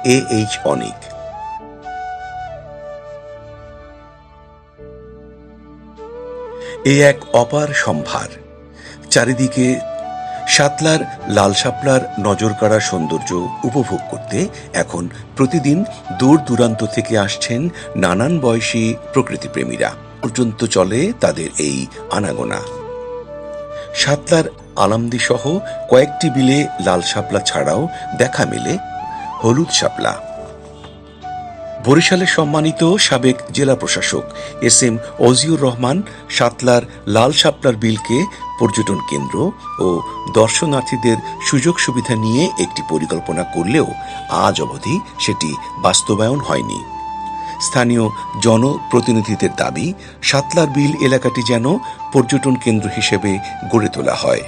A.H. অনিক। এ এক অপার সম্ভার। চারিদিকে সাতলার লাল শাপলার নজর কাড়া সৌন্দর্য উপভোগ করতে এখন প্রতিদিন দূর দূরান্ত থেকে আসছেন নানান বয়সী প্রকৃতিপ্রেমীরা। পর্যন্ত চলে তাদের এই আনাগোনা। সাতলার আলামদী সহ কয়েকটি বিলে লাল শাপলা ছাড়াও দেখা মেলে হলুদ শাপলা। বরিশালের সম্মানিত সাবেক জেলা প্রশাসক SM অজিউর রহমান সাতলার লাল শাপলার বিলকে পর্যটন কেন্দ্র ও দর্শনার্থীদের সুযোগ সুবিধা নিয়ে একটি পরিকল্পনা করলেও আজ অবধি সেটি বাস্তবায়ন হয়নি। স্থানীয় জনপ্রতিনিধিদের দাবি, সাতলার বিল এলাকাটি যেন পর্যটন কেন্দ্র হিসেবে গড়ে তোলা হয়।